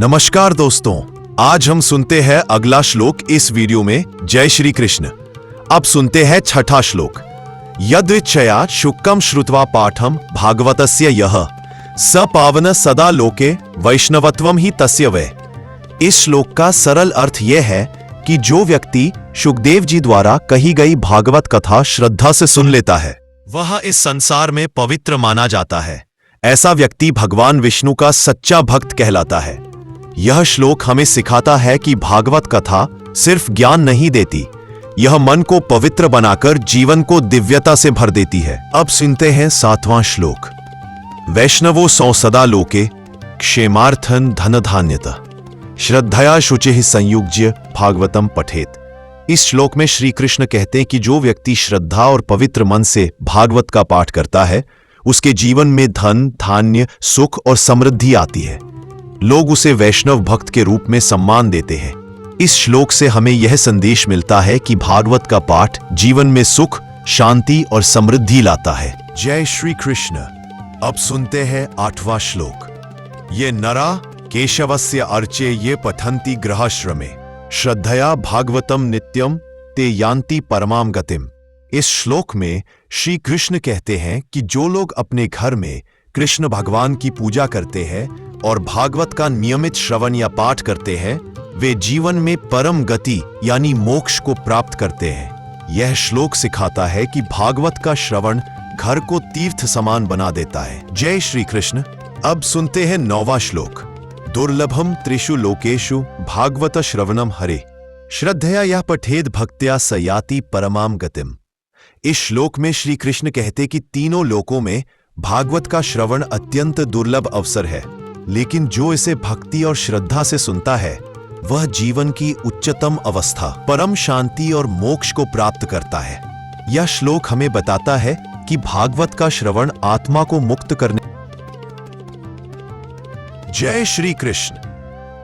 नमस्कार दोस्तों, आज हम सुनते हैं अगला श्लोक इस वीडियो में। जय श्री कृष्ण। अब सुनते हैं छठा श्लोक। यदृच्छया शुक्कम श्रुत्वा पाठम भागवतस्य यः स पावन सदा लोके वैष्णवत्वम ही तस्य वै। इस श्लोक का सरल अर्थ यह है कि जो व्यक्ति शुकदेव जी द्वारा कही गई भागवत कथा श्रद्धा से सुन लेता है वह इस संसार में पवित्र माना जाता है। ऐसा व्यक्ति भगवान विष्णु का सच्चा भक्त कहलाता है। यह श्लोक हमें सिखाता है कि भागवत कथा सिर्फ ज्ञान नहीं देती, यह मन को पवित्र बनाकर जीवन को दिव्यता से भर देती है। अब सुनते हैं सातवां श्लोक। वैष्णवो सौ सदा लोके क्षेमार्थन धन धान्यता श्रद्धया शुचिः संयुज्य भागवतम पठेत। इस श्लोक में श्री कृष्ण कहते हैं कि जो व्यक्ति श्रद्धा और पवित्र मन से भागवत का पाठ करता है उसके जीवन में धन, धान्य, सुख और समृद्धि आती है। लोग उसे वैष्णव भक्त के रूप में सम्मान देते हैं। इस श्लोक से हमें यह संदेश मिलता है कि भागवत का पाठ जीवन में सुख, शांति और समृद्धि लाता है। जय श्री कृष्ण। अब सुनते हैं आठवां श्लोक। ये नरा केशवस्य अर्चे ये पठन्ति गृहाश्रमे श्रद्धया भागवतम नित्यम ते यान्ति परमाम गतिम। इस श्लोक में श्री कृष्ण कहते हैं कि जो लोग अपने घर में कृष्ण भगवान की पूजा करते हैं और भागवत का नियमित श्रवण या पाठ करते हैं वे जीवन में परम गति यानी मोक्ष को प्राप्त करते हैं। यह श्लोक सिखाता है कि भागवत का श्रवण घर को तीर्थ समान बना देता है। जय श्री कृष्ण। अब सुनते हैं नौवां श्लोक। दुर्लभम त्रिषु लोकेषु भागवत श्रवणम हरे श्रद्धया यः पठेद भक्त्या स याति परमाम गतिम। इस श्लोक में श्री कृष्ण कहते कि तीनों लोकों में भागवत का श्रवण अत्यंत दुर्लभ अवसर है, लेकिन जो इसे भक्ति और श्रद्धा से सुनता है वह जीवन की उच्चतम अवस्था परम शांति और मोक्ष को प्राप्त करता है। यह श्लोक हमें बताता है कि भागवत का श्रवण आत्मा को मुक्त करने। जय श्री कृष्ण।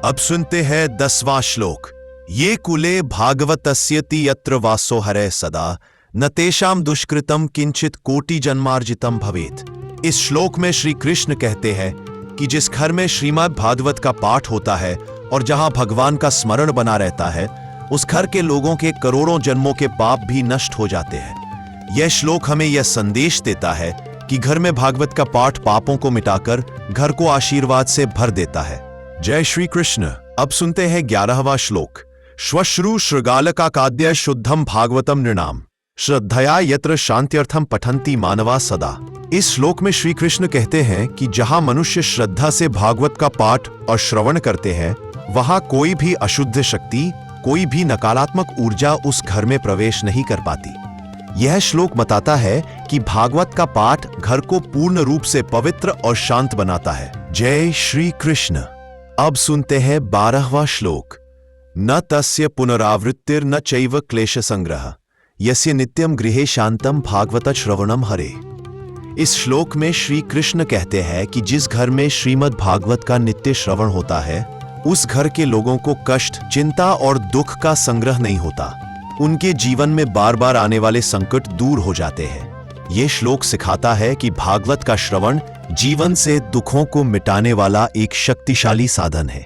अब सुनते हैं 10वां श्लोक। ये कुले भागवतस्यति यत्र वासो हरे सदा न तेषाम दुष्कृतम किंचित कोटि जन्मार्जितम भवेत। इस श्लोक में श्री कृष्ण कहते हैं कि जिस घर में श्रीमद् भागवत का पाठ होता है और जहां भगवान का स्मरण बना रहता है उस घर के लोगों के करोड़ों जन्मों के पाप भी नष्ट हो जाते हैं। यह श्लोक हमें यह संदेश देता है कि घर में भागवत का पाठ पापों को मिटाकर घर को आशीर्वाद से भर देता है। जय श्री कृष्ण। अब सुनते हैं 11वां श्लोक। श्वश्रु श्रृगालका काद्य शुद्धम भागवतम नृणाम श्रद्धया यत्र शांत्यर्थम पठन्ति मानवा सदा। इस श्लोक में श्री कृष्ण कहते हैं कि जहां मनुष्य श्रद्धा से भागवत का पाठ और श्रवण करते हैं वहां कोई भी अशुद्ध शक्ति, कोई भी नकारात्मक ऊर्जा उस घर में प्रवेश नहीं कर पाती। यह श्लोक बताता है कि भागवत का पाठ घर को पूर्ण रूप से पवित्र और शांत बनाता है। जय श्री कृष्ण। अब सुनते हैं 12वां श्लोक। न तस्य पुनरावृत्तिर न चैव क्लेश संग्रह यस्य नित्यम गृहे शांतम भागवत श्रवणम हरे। इस श्लोक में श्री कृष्ण कहते हैं कि जिस घर में श्रीमद् भागवत का नित्य श्रवण होता है उस घर के लोगों को कष्ट, चिंता और दुख का संग्रह नहीं होता। उनके जीवन में बार बार आने वाले संकट दूर हो जाते हैं। ये श्लोक सिखाता है कि भागवत का श्रवण जीवन से दुखों को मिटाने वाला एक शक्तिशाली साधन है।